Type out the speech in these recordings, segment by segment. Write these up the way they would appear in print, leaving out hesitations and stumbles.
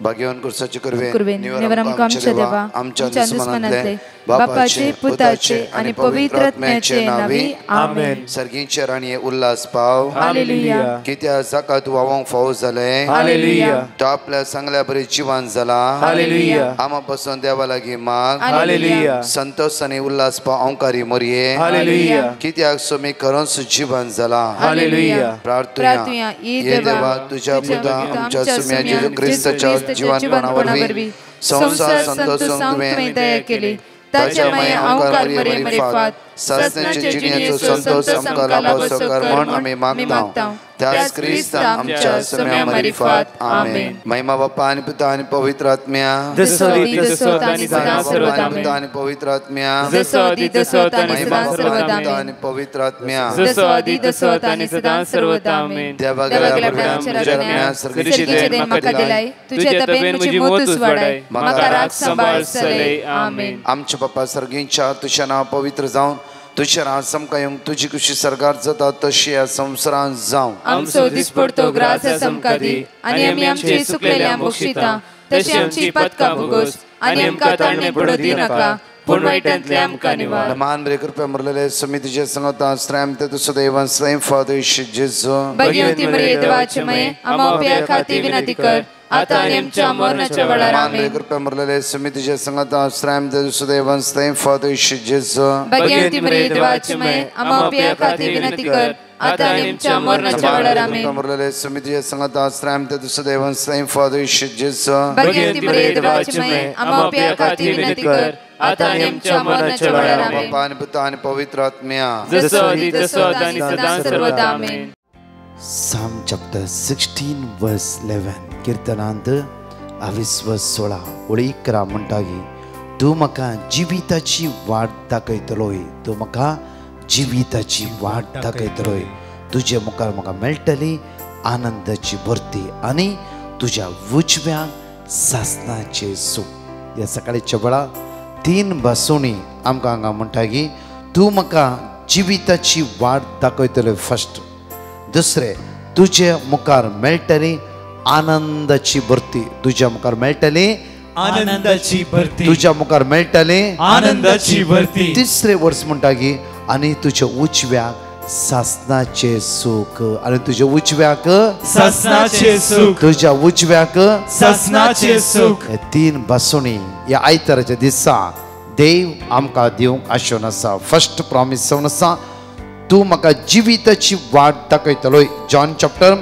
भाग्यवान कुर्साचे कुरवे निवरम आमच्या देवा आमच्या दुश्मनांतले बापाचे पुताचे आणि पवित्र आत्म्याचे नावी आमेन. सर्गींचे राणी उल्हास पाव हालेलुया. कित्या जाका तू वावंक फावो जाले हालेलुया. तो आपल्या चांगल्या बरी जिवान जाला हालेलुया. आमा पासून देवा लागीं माग हालेलुया. संतोष आणि उल्हास पाव अंकारी मोरये हालेलुया. कित्याक सोमी करोंस जिवान जाला हालेलुया. प्रार्थना ये देवा तुझ्या पुता आमच्या सुम्या जेजू ख्रिस्ताच्या जीवनपणावरवी संसार संतोषांक तुवें दया केली. ताच्या माया अंकार मरे मरे फात सासण्याच्या जिण्याचो संतोष आमकां लाभो कर म्हण आमी मागता. त्याच क्रिस्त आमच्या सम्या मरिफात आमेन. महिमा बाप्पा आणि पिता आणि पवित्र आत्म्या आणि पवित्र आत्म्या महिमा बाप्पा आणि पवित्र आत्म्या आमच्या बाप्पा सर्गींच्या तुझ्या नाव पवित्र जावन तुझ्या राज समकायंक तुझी खुशी सरकार जाता तशी या संसारांत जावं. आमचो दिसपडतो ग्रास समकादी आणि आमी आमची सुकलेल्या बक्षिता तशी आमची पदका भोगोस आणि आमकां ताळणे पडू दी नाका पूण वाईटांतले आमकां निवार. मान बरे कृपया मरलेले समितीचे संगता श्रम ते तुझं देवान स्वयं फादर जेजू भगवती मरिये देवाचे मये आम्हा उपया खाती विनंती कर आता आणि आमच्या मरणाच्या वेळार आमेन. कृपया मरलेले समितीचे संगता श्रम ते तुझं देवान स्वयं फादर जेजू भगवती मरिये देवाचे मये आम्हा उपया खाती विनंती कर आता आणि आमच्या मरणाच्या वेळार आमेन. मरलेले समितीचे संगता श्रम ते तुझं देवान स्वयं फादर जेजू भगवती मरिये देवाचे मये आम्हा उपया खाती विनंती कर आता आणि आमच्या मरणाच्या वेळार आमेन. बाप्पा आणि पिता आणि पवित्र आत्म्या जसो आदी तसो आता आणि सदा सर्वदा आमेन. Psalm chapter 16 verse 11 कीर्तनांत 16 ओळी 11 म्हणटागी तू म्हाका जिविताची वाट दाखयतलोय तू म्हाका जिविताची वाट दाखयतलोय तुझे मुखार म्हाका मेळटली आनंदाची भरती आनी तुझ्या उजव्याक सासणाचे सूख. ह्या सकाळच्या वेळा 3 भासोणी आमकां हांगा म्हणटागी तू म्हाका जिविताची वाट दाखयतलोय फर्स्ट. दुसरे तुझे मुखार मेळटली आनंदाची भरती तुझ्या मुखार मेळटली आनंदाची भरती तुझ्या मुखार मेळटली आनंदाची भरती. तिसरे वर्स म्हणटागी आणि तुझ्या उजव्याक सासणाचे सूख आणि तुझ्या उजव्याक सासणाचे सूख तुझ्या उजव्याक सासणाचे सूख. 3 भासोणी या आयताराच्या दिसा देव आमकां दिवंक आशोन आसा. फर्स्ट प्रॉमिस जावन आसा तू म्हाका जिविताची वाट दाखयतलोय. जॉन चॅप्टर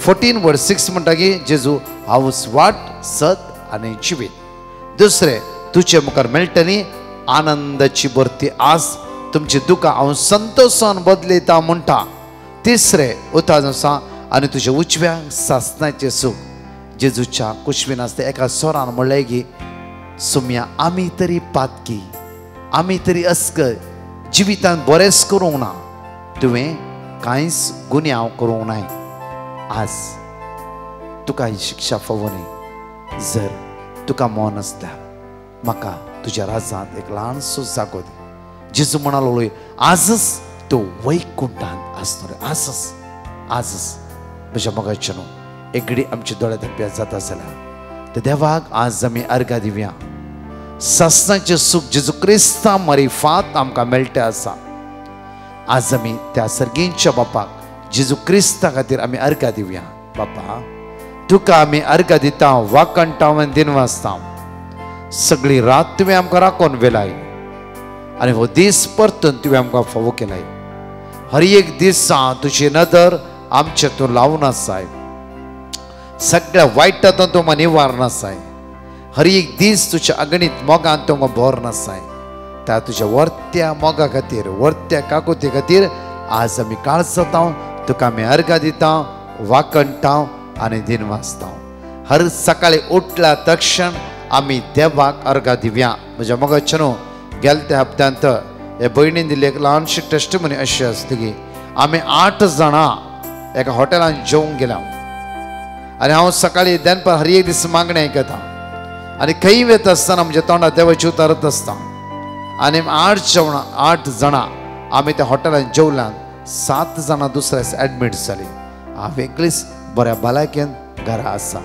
14 वर्स 6 म्हणटा की जेजू हांवूच वाट सत आनी जिवीत. दुसरे तुझे मुखार मेळटली आनंदाची भरती आज तुमची दुकां हांव संतोषान बदलयता म्हणटा. तिसरे उतार आसा आनी तुज्या उजव्याक सासणाचे सूख. जेजूच्या कुशवीन आसता एका स्वरान म्हणलें की सुम्या आमी तरी पातकी आमी तरी अस्कर जिवितान बरेंच करूंक ना तुवें कांयच गुन्यांव करूंक नाय. आज तुका ही शिक्षा फावो न्ही. जर तुका मन आसल्यार म्हाका तुज्या राजांत एक ल्हानसो जागो दी. जेजू म्हणालो आजच तो वैकुंठांत आसतलो. आजच म्हज्या मोगाचे न्हू एक घडी आमचे दोळे धांप्या जाता जाल्यार ते देवाक आज आमी अर्घा दिवया. सासणाचें सूख जेजू क्रिस्ता मरिफात आमकां मेळटें आसा. आज आमी त्या सर्गींच्या बापाक जेजू क्रिस्ता खातीर आमी अर्घा दिवया. बापा तुका आमी अर्घा दिता वाकणटाव आनी दिनवासता. सगळी रात तुवें आमकां राखून वेलाय आनी हो दीस परतून तुवें आमकां फावो केलाय. हर एक दिसा तुजी नदर आमचे तूं लावन आसाय. सगळ्या वायटांतून तुमकां निवारण आसाय. हर एक दीस तुज्या अगणीत मोगान तुमकां भोर आसाय. त्या तुज्या वर्त्या मोगा खातीर वर्त्या काकुती खातीर आज आमी काळजाता तुका आमी अर्घा दिता वाकणटा आनी दिनवासता. हर सकाळी उठल्या तक्षण आमी देवाक अर्घा दिवया. म्हज्या मोगाचे न्हू गेल्या त्या हप्त्यांत हे भयणीन दिल्ली एक ल्हानशी टेस्टमनी अशी आसता की आमी 8 जाणां एका हॉटेलांत जेवंक गेल्या आनी हांव सकाळी दनपार हर एक दीस मागणें आयकता आनी खंय वता आसतना म्हज्या तोंडार देवाची उतारत आसता. आनी 8 जाणां आमी त्या हॉटेलांत जेवल्यान 7 जाणां दुसऱ्या दिसा एडमीट जालीं. हांव एकलीच बऱ्या भलायकेन घरा आसा.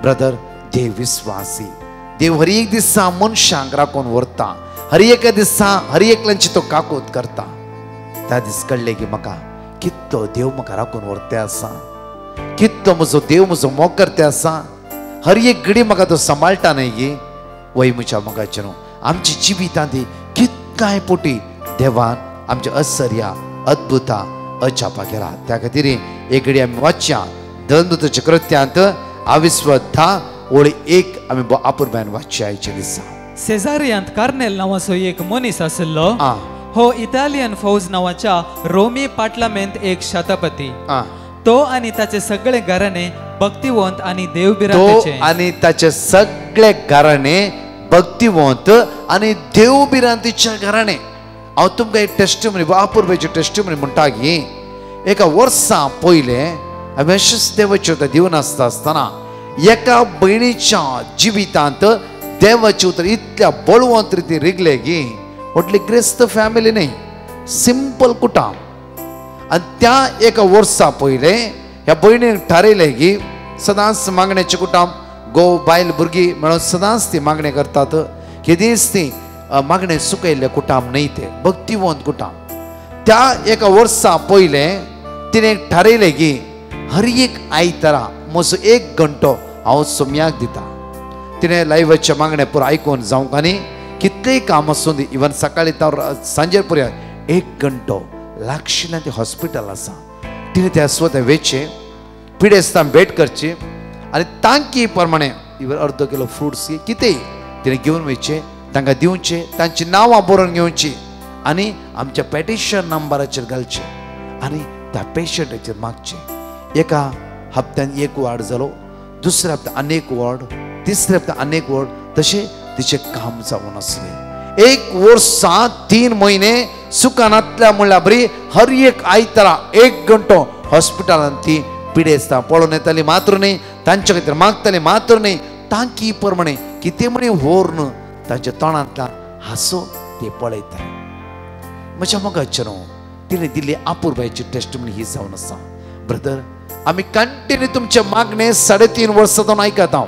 ब्रदर देव विश्वासी. देव हर एक दिसा मनशांक राखून व्हरता. हर एका दिसा हर एकल्यांची तो काकूत करता. त्या दीस कळले की म्हाका कितलो देव म्हाका राखून व्हरते आसा, कितलो म्हजो देव म्हजो मोगकर्ते आसा. हर एक घडी म्हाका तो सांबाळटा न्हय गे. वय म्हज्या मोगाचे न्हू आमची जिवितांत कितकाय पोटी देवान आमच्या आश्चर्या अद्भुता अजापा केला. त्या खातीर एक घडी आमी वाचया धनदूताच्या कृत्यांत 22:10 आमी आपुरब्यान वाचया आयच्या दिसा. सेजारियांत कार्नेल नावाचो एक मनीस आसलो. हो इटालियन फौज नावाच्या रोमी पाटलामेंत एक शतपती. तो आणि ताचे सगळे घराणे भक्तिवंत आणि देवबिरांतीचे. आणि ताचे सगळे घराणे भक्तिवंत आणि देवबिरांतीचे घराणे. हांव तुमकां एक टेस्टिमनी आपुरब्याची टेस्टिमनी म्हणटा की एका वर्सा पयले आमी अशेंच देवाचे उतर दिवन आसतना एका भयणीच्या जिवितांत देवाचे उतर इतल्या बळवंत रितीन रिगले की व्हडली ग्रेस्त फॅमिली न्ही, सिंपल कुटुंब. आणि त्या एका वर्सा पयले ह्या भयणीन थारयलें की सदांच मागण्याचें कुटुंब घोव बायल भुरगीं मेळून सदांच ती मागणी करतात. केदींच ती मागणें सुकयल्लें कुटुंब न्हय, तें भक्तिवंत कुटुंब. त्या एका वर्सा पयले तिणें थारयलें की हर एक आयतारा म्हजो 1 घंटो हांव सोम्याक दिता. तिणें लायव्हाचे मागणे पुरो आयकून जावंक आनी कितलेंय काम आसूं दी, इवन सकाळीं तांव सांजे पर्यंत 1 घंटो लागशिल्ल्यान तें हॉस्पिटल आसा. तिणें त्या स्वता वेचे पिडेस्तान भेट करची आनी तांकी प्रमाणे इवन अर्द किलो फ्रुट्स कितेंय तिणें घेवन वयचे, तांकां दिवचे, तांची नांवां बरोवन घेवची आनी आमच्या पेटिशन नंबराचेर घालचे आनी त्या पेशंटाचेर मागचे. एका हप्त्यान 1 वॉर्ड जालो, दुसऱ्या हप्त्यान आनीक वॉर्ड, तिसऱ्या हप्त्यान आनीक वॉर्ड. तशें तिचें काम जावन आसलें. 1 वर्सा 3 म्हयने सुखानांतल्या म्हणल्यार बरी हर एक आयतारा 1 घंटो हॉस्पिटलांत ती पिडेस्तां पळोवन येताली मात्र न्ही, तांचे खातीर मागताली मात्र न्ही. तांकी प्रमाणे कितें म्हणी व्हरून तांच्या तोंडांतल्यान हांसो ती पळयताली. म्हज्या मोगाचें न्हू तिणें दिल्ली आपुरबायची टेस्टिमनी ही जावन आसा. ब्रदर, आमी कंटिन्यू तुमचे मागणे 3.5 वर्सां आयकत हांव.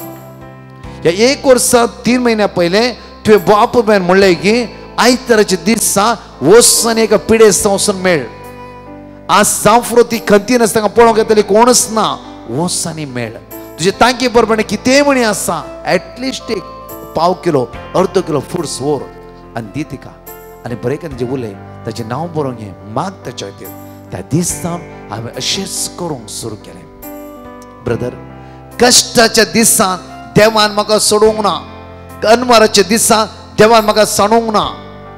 ह्या 1 वर्सा 3 म्हयन्या पयले तुवें बापूबायन म्हणलें की आयताराच्या दिसा वचून एका पिडेस्तां वचून मेळ. आज सांफ्रो ती खंतीन आसता पळोवंक येतली कोणच ना, वच आनी मेळ. तुजे तांकी प्रमाणे कितेंय म्हणी आसा एटलिस्ट 1 पाव किलो अर्द किलो फ्रुट्स व्हर आनी दी तिका आनी बरें करून जे उलय ताचें नांव बरोवंक घे, माग ताच्या खातीर. त्या दिसान हांवें अशेंच करूंक सुरू केलें. ब्रदर, कश्टाच्या दिसान देवान म्हाका सोडूंक ना, अनवराच्या दिसान देवान म्हाका सांडूंक ना.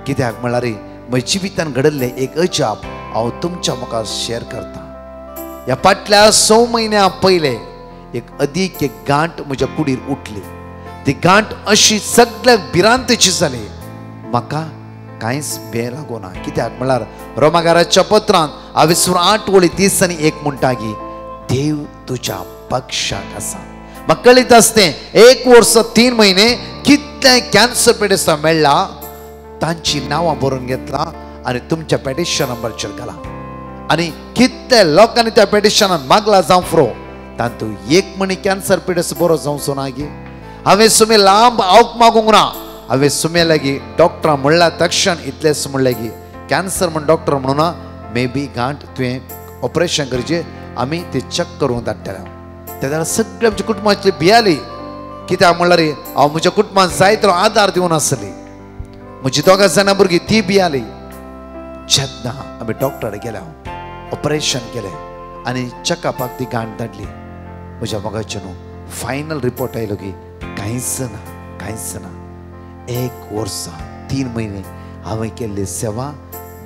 कित्याक म्हळ्यार म्हज्या जिवितान घडल्लें एक अजाप हांव तुमच्या म्हाका शेअर करता. ह्या फाटल्या 6 म्हयन्या पयले एक गांठ म्हज्या कुडीर उठली. ती गांठ अशी सगळ्या भिरांतची जाली. म्हाका कांयच भंय लागोना. कित्याक म्हळ्यार रोमाकाराच्या पत्रांत 28:30 म्हणटा की देव तुज्या पक्षाक आसा. म्हाका कळीत आसतें 1 वर्स 3 म्हयने कितले कॅन्सर पेडिस्तां मेळ्ळा तांची नांवां बरोवन घेतला आनी तुमच्या पेटिशन नंबराचेर घाला. आनी कितले लोकांनी त्या पेटिशनान मागला जावं फ्रो तातूंत 1 म्हणी कॅन्सर पेडिस्ट बरो जावचो ना गे. हांवें सुमे लांब हांव मागूंक ना. हांवें सुमे लागीं डॉक्टरां म्हणल्या तक्षण इतलेंच म्हणलें की कॅन्सर म्हण डॉक्टर म्हणून ना, मे बी गांठ तुवें ऑपरेशन करचें, आमी तें चेक करूंक धाडटले. तेन्ना सगळे आमच्या कुटुंबातली भियाली. कित्याक म्हणल्यार हांव म्हज्या कुटुंबाक जायतो आदार दिवन आसली. म्हजी 2 जाणां भुरगीं ती भियाली. जेन्ना आमी डॉक्टराक गेले, ऑपरेशन केलें आनी चेकअपाक ती गांठ धाडली. म्हज्या मोगाचें न्हू फायनल रिपोर्ट आयलो की कांयच ना. 1 वर्स 3 म्हयने हांवें केल्ली सेवा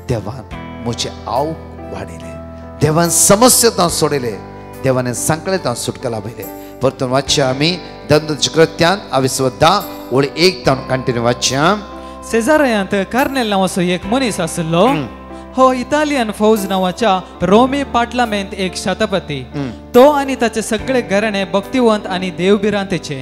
देवान म्हजें हांव वाडयलें. देवान समस्या सोडयले. देवाने सांकळे सुटका लाभयले. परतून वाचया आमी धनदूताच्या कृत्यांत 22:10 कंटिन्यू वाचया. सेजारियांत कार्नेल नावाचो एक मनीस आसलो. हो इटालियन फौज नावाच्या रोमी पाटलामेंत एक शतपती. तो आणि ताचे सगळे घराणे भक्तिवंत आणि देवबिरांतीचे.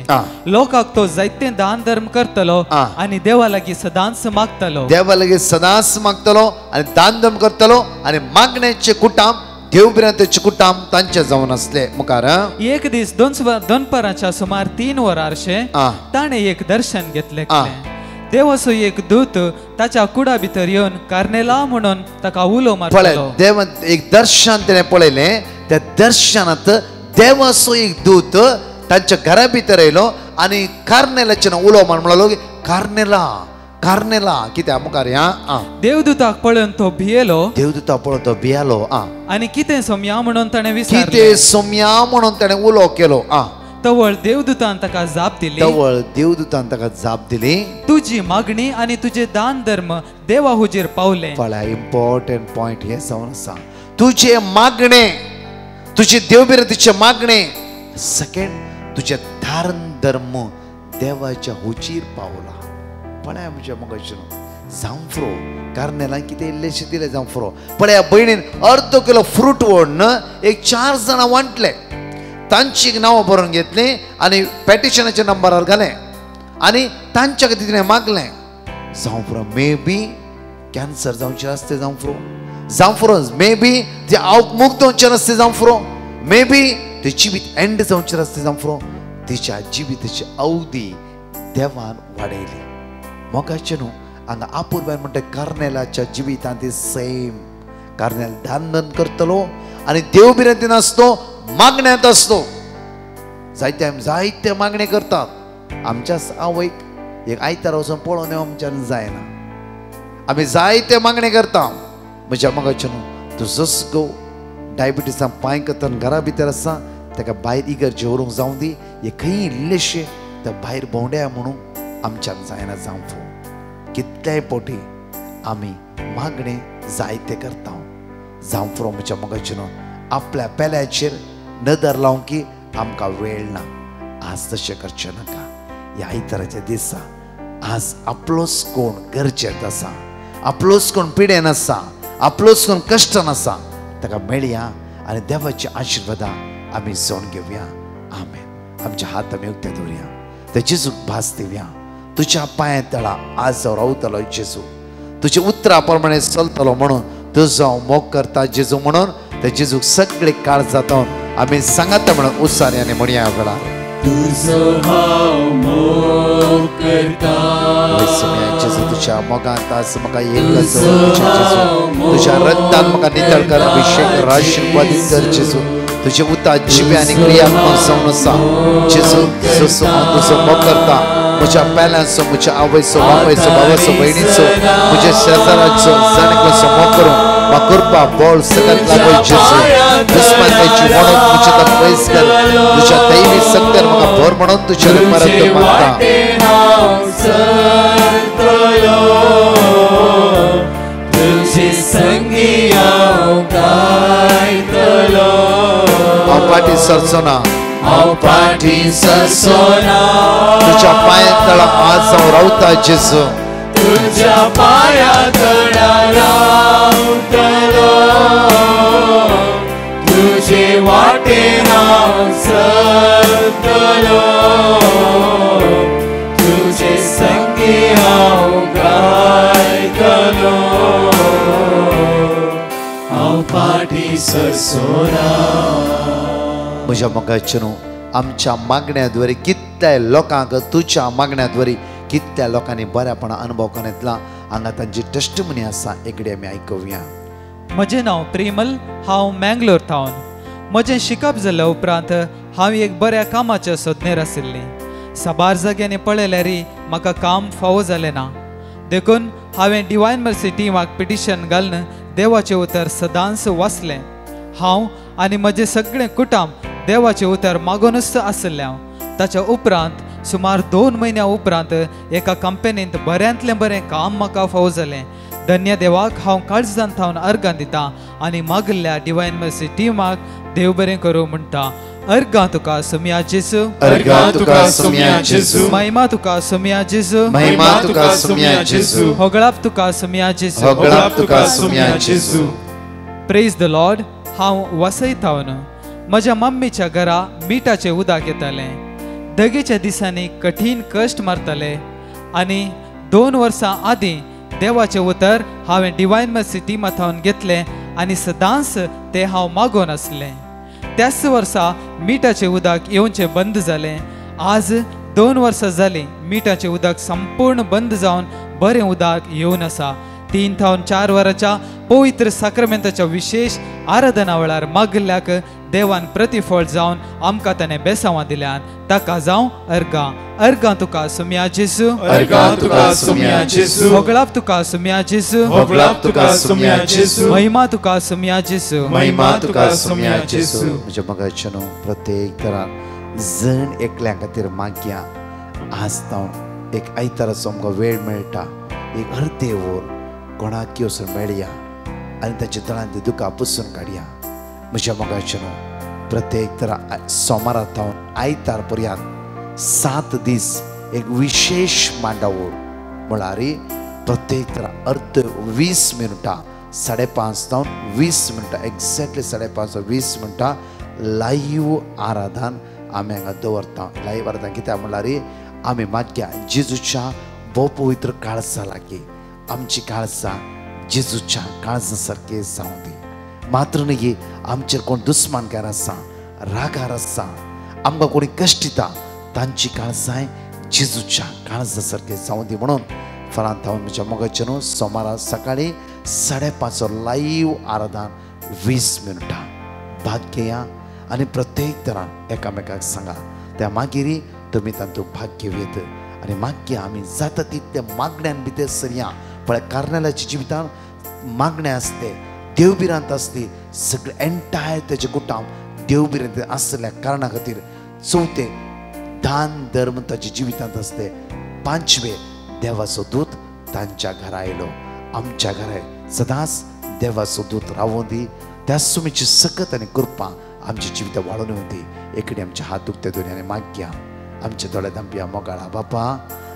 लोकांक तो जायते दान धर्म करतलो आणि देवा लागीं सदांच मागतलो. देवा लागीं सदांच मागतलो आणि दान धर्म करतलो आणि मागण्याचे कुटुंब देवबिरांतेचे कुटाम तांचे जावन असले. मुखार एक दीस दोनपराच्या सुमार 3 वरांचे ताणे एक दर्शन घेतले. देवाचो एक दूत ताच्या कुडा भितर येवन कार्नेला म्हणून ताका उलो मारलो. देव एक दर्शन त्याने पळयले. त्या दर्शनात देवाचो एक दूत तांच्या घरा भितर येयलो आनी कार्नेलाचे उलो मार म्हणलो कार्नेला कार्नेला कित्याक मुखार या देवदूताक पळोवन तो भियेलो. देवदूता पळोवन तो भियालो. आनी कितें सोम्या म्हणून ताणें विचारलें. कितें सोम्या म्हणून ताणें उलो केलो. तवळ देवदूतान ताका जाप दिली. तवळ देवदूतान ताका जाप दिली. तुजी मागणी आनी तुजे दान धर्म देवा हुजीर पावले. पळय इम्पॉर्टंट पॉइंट हे जावन आसा. तुजे मागणे तुजे देवबिरांतेचे मागणे सेकंड तुजे दान धर्म देवाच्या हुजीर पावला. पळय आमच्या मगाच्यान जांफ्रो कार्नेलां कितें इल्लेशें दिलें जांफ्रो. पळय भयणीन अर्दो किलो फ्रूट व्हरून एक 4 जाणां वांटले. तांची नांवां बरोवन घेतली आनी पॅटिशनाच्या नंबरार घालें आनी तांच्या खातीर तिणें मागलें. जांफ्रो मे बी कॅन्सर जावचें आसतें. जांफ्रो मे बी ते मुक्त जावचें नासतें. जांफ्रो मे बी ते जिवीत एंड जावचें आसतें. जांफ्रो तिच्या जिविताची अवधी देवान वाडयली. मोगाचें न्हू हांगा आपुरबाय म्हणटा कार्नेलाच्या जिवितांत ती सेम. कार्नेल दान करतलो आनी देवबिरांतीन आसतो मागण्यांत असतो. जायते मागणे करतात. आमच्या आवयक एक आयतार वचून पळोवन येवं आमच्यान जायना. आमी जायते मागणे करता. म्हज्या मगाचे न्हू तूं जस गो डायबिटीसान पांय करतना घरा भितर आसा ताका भायर इगर्जे व्हरूंक जावं दी. हे खंय इल्लेशे ते भायर भोंवड्या म्हणून आमच्यान जायना. जावं कितल्याय पोटी आमी मागणे जायते करता. जावं म्हज्या मगाचे न्हू आपल्या पेल्याचेर नदर लावंक की आमकां वेळ ना. आज तशें करचें नाका. ह्या आयताराच्या दिसा आज आपलोच कोण गरजेत आसा, आपलोच कोण पिडेन आसा, आपलोच कोण कश्टान आसा ताका मेळया आनी देवाची आशिर्वादां आमी जावन घेवया. आमेन. आमचे हात आमी उक्ते दवरया. ते जेजूक भास दिवया. तुज्या पांया तळा आज हांव रावतलो जेजू. तुजे उतरा प्रमाणे चलतलो म्हणून तुजो हांव मोग करता जेजू म्हणून. ते जेजूक सगळे काळ जाता आमी सांगात म्हणून उत्साहाने म्हणया. वेळा तुजो हांव मोग करता. जेजू तुज्या मोगांत आज म्हाका एक तुज्या रक्तान म्हाका नितळ कर, अभिषेक कर, आशिर्वादीत कर जेजू. तुजे उतार जिवे आनी क्रियात्मक जावन आसा जेजू. जसो हांव तुजो मोग करता म्हज्या पेल्याचो, म्हज्या आवयचो, बापायचो, भावाचो, भयणीचो, म्हज्या शेजाराचो, जाणटेचो मोग करूं म्हाका कृपा बळ सगळ्यात लागोय जेजू. दुस्मानाची वणूक तुजे तक पयस कर. तुज्या दैवी सत्यान म्हाका भर म्हणून तुजे परत मागता. तुझे संगी हांव गायतलो. हांव फाटीं सरचो ना, हांव फाटीं सरचो ना. तुज्या पांया तळा आज हांव रावता जेजू. तुझ्या पाया तळा रावतलो. तुजे वाटेन हांव चलतलो. तुझे संगी हांव गायतलो. हांव फाटीं सरचो ना. म्हज्या मोगाचे न्हू आमच्या मागण्यांद्वारे कितल्या लोकांक तुज्या मागण्यांद्वारे कितल्या लोकांनी बऱ्यापणा अनुभव करून येतला. हांगा तांची टेस्टिमनी आसा. एकडी आमी आयकुया. म्हजें नांव प्रेमल. हांव मँगलोर थावन. म्हजें शिकप जाल्या उपरांत हांव एक बऱ्या कामाच्या सोदनेर आशिल्ली. साबार जाग्यांनी पळयल्यारय म्हाका काम फावो जालें ना. देखून हांवें डिवायन मर्सी टिमाक पिटिशन घालून देवाचें उतर सदांच वाचलें. हांव आनी म्हजें सगळें कुटुंब देवाचें उतर मागूनच आशिल्लें. ताच्या उपरांत सुमार 2 म्हयन्या उपरांत एका कंपनींत बऱ्यांतलें बरें काम म्हाका फावो जालें. धन्य देवाक हांव काळजान थावन अर्गां दितां आनी मागिल्ल्या डिवायन मर्सी टिमाक देव बरें करूं म्हणटा. अर्गां तुका सुम्या जेजू. अर्गां तुका सुम्या जेजू. महिमा तुका सुम्या जेजू. महिमा तुका सुम्या जेजू. होगळाप तुका सुम्या जेजू. होगळाप तुका सुम्या जेजू. Praise the Lord. हांव वसई थावन म्हज्या मम्मीच्या घरा मिठाचें उदक येतालें. दगेच्या दिसांनी कठीण कश्ट मारताले आनी 2 वर्सां आदीं देवाचें उतर हांवें डिवायन मर्सी टिमांत घेतलें आनी सदांच ते हांव मागोन आसलें. त्याच वर्सा मिठाचें उदक येवचें बंद जालें. आज 2 वर्सां जालीं मिठाचें उदक संपूर्ण बंद जावन बरें उदक येवन आसा. 3 ते 4 वरांच्या पवित्र साक्रमेंताच्या विशेष आराधना वेळार मागल्याक देवान प्रतिफळ जावन आमकां ताणें बेसांवां दिल्यान. ताका जावं अर्गां तुका सुम्या जेजू, अर्गां तुका सुम्या जेजू, होगळाप तुका सुम्या जेजू, होगळाप तुका सुम्या जेजू, महिमा तुका सुम्या जेजू, महिमा तुका सुम्या जेजू. म्हज्या मगाच्यान प्रत्येक तरान जण एकल्या खातीर मागया. आज जावन एक आयताराचो आमकां वेळ मेळटा, एक अर्दे वर कोणाक वचून मेळया आनी ताच्या तळांतली दुकां पुसून काडया. म्हज्या मोगाच्यान प्रत्येक तरा सोमारात आयतार पर्यंत 7 दीस एक विशेष मांडावळ म्हळ्यार प्रत्येक तरा अर्द 20 मिनटां 5:30 जावन 20 मिनटां एक्झॅक्टली 5:30 20 मिनटां लाईव्ह आराधन आमी हांगा दवरता. लाईव्ह आराधन कित्याक म्हळ्यार आमी मागया जेजूच्या भोव पवित्र काळजा लागीं आमची काळजां जेजूच्या काळजा सारकी जावं दी. मात्र न्ही आमचेर कोण दुस्मानकार आसा, रागार आसा, आमकां कोणी कश्ट दिता तांची काळजांय जेजूच्या काळजा सारकी जावं दी. म्हणून फळांत हांव म्हज्या मोगाच्यान सोमारा सकाळीं 5:30 लाईव्ह आराधन 20 मिनटां भाग घेया आनी प्रत्येक तरान एकामेकाक सांगा. त्या मागीर तुमी तातूंत भाग घेवयेत आनी मागया आमी जाता तितले मागण्यांत भितर सरया. पळय कार्नेलाच्या जिवितान मागणे आसते, देवबिरांत आसली, सगळे एंटायर तेजे गुटांव देवबिरांत आसल्या कारणा खातीर. चवथे दान धर्म ताच्या जिवितांत आसते. 5वे देवाचो दूत तांच्या घरा आयलो. आमच्या घरा सदांच देवाचो दूत रावूं दी. त्या सुमीची सकत आनी कृपा आमच्या जिवितां वाडून येवं दी. एकडे आमचे हात दुखते दोनी आनी मागया. आमचे दोळे धांपया. मोगाळा बापा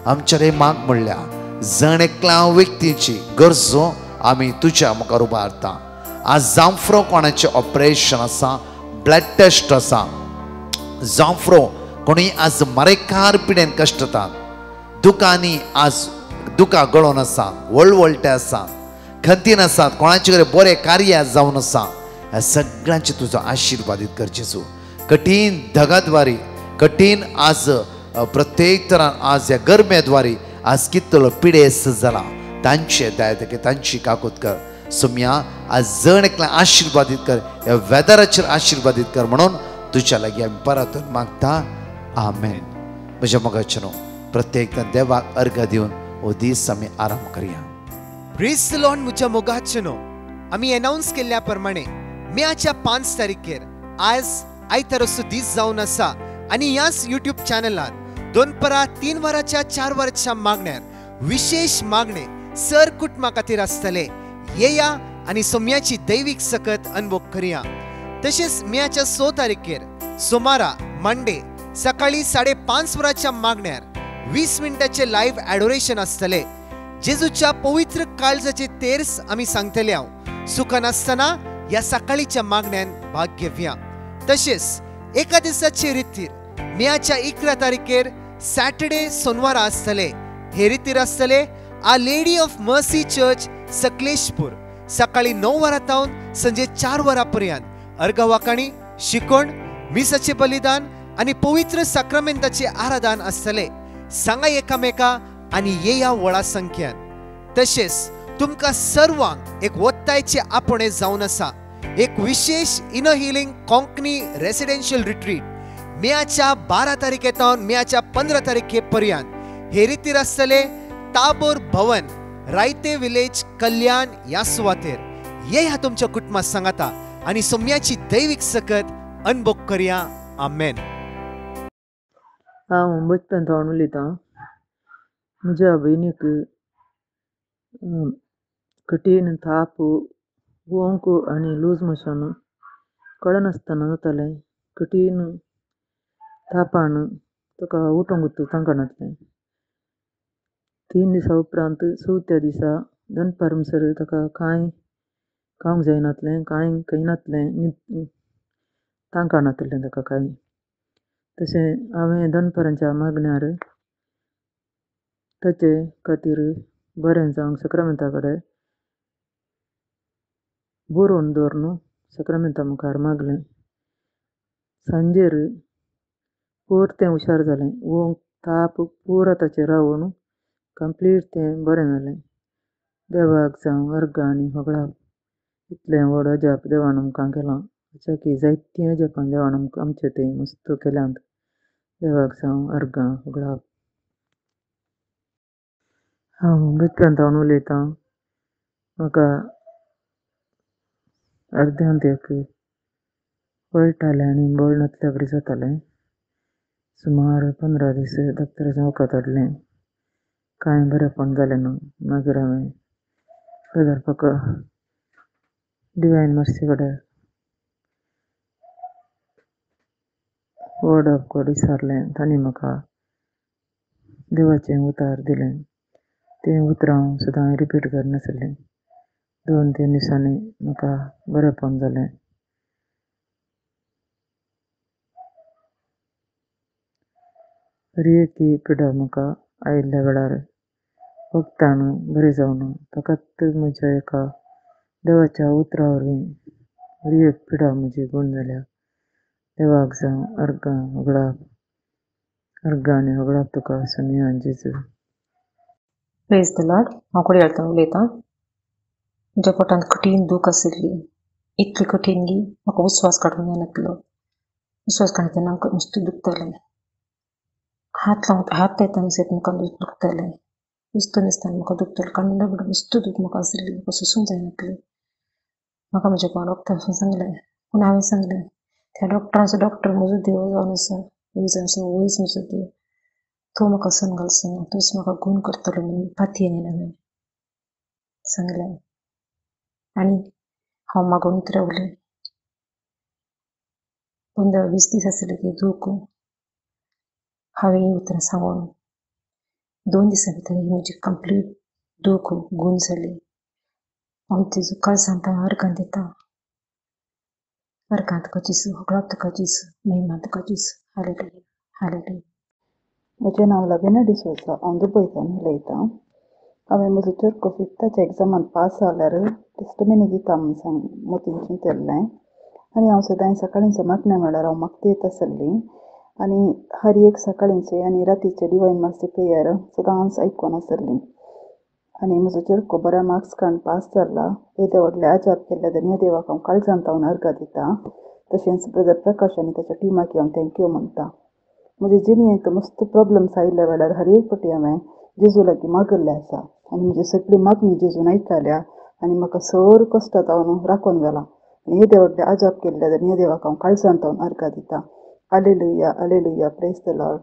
आमच्या माग म्हणल्या जण एकल्या व्यक्तीची गरजो आमी तुज्या मुखार उबारता. आज जांफ्रो कोणाचें ऑपरेशन आसा, ब्लड टेस्ट आसा, जांफ्रो कोणी आज मरेकार पिडेन कश्टतात, दुकांनी आज दुकां गळोन आसा, वळवळटे आसा, खंतीन आसात, कोणाचे कडेन बरें कार्य जावन आसा, ह्या सगळ्यांचे तुजो आशिर्वादीत कर जेजू. कठीण धगाद्वारी कठीण आज प्रत्येक तरान आज ह्या गर्मेद्वारी आज कितलो पिडेस जाला तांचे दया तांची काकूत कर. सुम्या आज जण एकल्या आशिर्वादीत कर, ह्या वेदराचेर आशिर्वादीत कर म्हणून तुज्या लागीं आमी परत मागता. आमेन. म्हज्या मोगाच्यान प्रत्येक देवाक अर्घ दिवन हो दीस आमी आराम करया. Praise the Lord. म्हज्या मोगाच्यानो आमी अनाउन्स केल्ल्या प्रमाणे मेच्या 5 तारखेर आज आयतारचो दीस जावन आसा आनी ह्याच युट्यूब चॅनलार 2 वरांच्या 4 वरांच्या मागण्यार विशेष मागणे सर कुटुंबा खातीर आसतले. येया आनी सोम्याची दैवीक सकत अनुभव करया. तशेंच मेच्या 6 तारखेर सोमारा मंडे सकाळी 5:30 वरांच्या मागण्यार 20 मिनटाचे लाईव्ह एडोरेशन आसतले. जेजूच्या पवित्र काळजाचे तेर्स आमी सांगतले हांव सुखान आसतना ह्या सकाळीच्या मागण्यान भाग घेवया. तशेंच एका दिसाचे रितीर मेच्या 11 तारखेर सॅटर्डे सोनवारा आसतले. हे रितीर आसतले आ lady of mercy church Sakleshpur सकाळी 9 वरांतावन संजे 4 वरांपर्यंत अर्घवाकाणी, शिकोण, मिसाचे बलिदान आनी पवित्र साक्रमेंताचे आराधन आसतले. सांगा एकामेका आनी येया वळा संख्यान. तशेंच तुमकां सर्वांक एक वत्तायचे आपणे जावन आसा. एक विशेष inner healing Konkani residential retreat मेच्या 12 तारखेतावन मेच्या 15 तारखे पर्यंत हे रितीर आसतले. ताबोर भवन, रायते विलेज, कल्याण ह्या सुवातेर. ये ह्या तुमच्या कुटुंबाक सांगाता आनी सोम्याची दैवीक सकत अनुभव करया. आमेन. हांव बचपन उलयतां. म्हज्या भयणीक कठीण ताप, वोंक आनी लूज मोशन कळनासतना जातालें. कठीण तापान ताका उठोंक तांकणातलें. 3 दिसा उपरांत 4थ्या दिसा दनपार म्हणसर ताका कांय खावंक जायनातलें, कांय कयनातलें, तांकणातलें ताका कांय. तशें हांवें दनपारांच्या मागण्यार ताचे खातीर बरें जावंक सक्रामेंता कडेन बरोवन दवरन सक्रामेंता मुखार मागलें. सांजेर परतें हुशार जालें. वोंक ताप पुरा ताचेर रावून कंप्लीट तें बरें जालें. देवाक जावं अर्घ आनी होगळाक इतलें व्हड अजाप देवान आमकां केलां. की जायतीं अजापां देवान आमकां आमचे थंय मस्त केल्यांत. देवाक जावं अर्घ होगळाक. हांव बेतप्यांतावन उलयतां. म्हाका अर्द्यांत एक कळटालें आनी बळ नासल्या बरी जातालें. सुमार 15 दीस दोतोराच्या वखद हाडलें. कांय बरेंपण जालें ना. मागीर हांवें प्राध्यापक डिवायन मर्सी कडेन वर्ड ऑफ गॉड विचारलें. तांणी म्हाका देवाचें उतार दिलें. तें उतरां हांव सदां रिपीट करनासलें. 2-3 दिसांनी म्हाका बरेंपण जालें. बरी एक पिडा म्हाका आयिल्ल्या वेळार वखदान बरी जावना. फकत म्हज्या एका देवाच्या उतरा वरवीं बरी एक पिडा म्हजी गूण जाल्या. देवाक जावं अर्घ आनी होगळाक तुका सुमया जेजू. Praise the Lord. हांव कुडयाळतान उलयतां. म्हज्या पोटांत कठीण दूख आशिल्ली. इतली कठीण की म्हाका उस्वास काडूंक येनासलो. उस्वास काडटा तेन्ना म्हाका नुस्तें दुखतालें. हात लायतना सुद्दां म्हाका दुखतालें. नुस्तें न्हेसताना म्हाका दुखतालें. कांडा बिडा नुस्तें दूख म्हाका आशिल्ली. म्हाका सोंसूंक जायनासलें. म्हाका म्हज्या डॉक्टरान वचून सांगलें. पूण हांवें सांगलें त्या डॉक्टर म्हजो देव जावन आसा. वैज म्हजो देव. तो म्हाका सन घालचो. तोच म्हाका गूण करतलो म्हणून फातयेन हांवें सांगलें. आनी हांव मागून रावलें. 15-20 दीस आसले ती दूख. हांवें ही उतरां सांगून 2 दिसां भितर ही म्हजी कंप्लीट दूख गूण जाली. हांव तेजो काळजांत अर्घां दितां. अर्घां तुका जेजू. होगळाक तुका जेजू. महिमा तुका जेजू. Hallelujah hallelujah. म्हजें नांव लविना डिसोजा. हांव दुबयच्यान उलयतां. हांवें म्हजो चेडको 5th एग्जामान पास जाल्यार टेस्टमनी दिता म्हूण मोतीन चिंतल्लें. आनी हांव सदां सकाळींचें माटण्या वेळार हांव मागता येत आसली. आनी हर एक सकाळींचें आनी रातीचें डिवायन मर्सी प्रेयर सदांच आयकून आसली. आनी म्हजो चेडको बऱ्या मार्क्स काडून पास जाला. येदे व्हडले अजाप केल्ल्या धन्य देवाक हांव काळजांत हांव अर्घ दितां. तशेंच ब्रदर प्रकाश आनी ताच्या टिमाक हांव थँक्यू म्हणटां. म्हज्या जिणेंत मस्त प्रॉब्लम्स आयिल्ल्या वेळार हर एक फावटी हांवें जेजू लागीं मागल्लें आसा. आनी म्हजी सगळी मागणी जेजून आयकल्या. आनी म्हाका सर कश्टांत हांव राखून गेलां. आनी येदे व्हडले अजाप केल्ल्या धन्य देवाक हांव काळजांत हांव अर्घ दितां. Hallelujah hallelujah. Praise the Lord.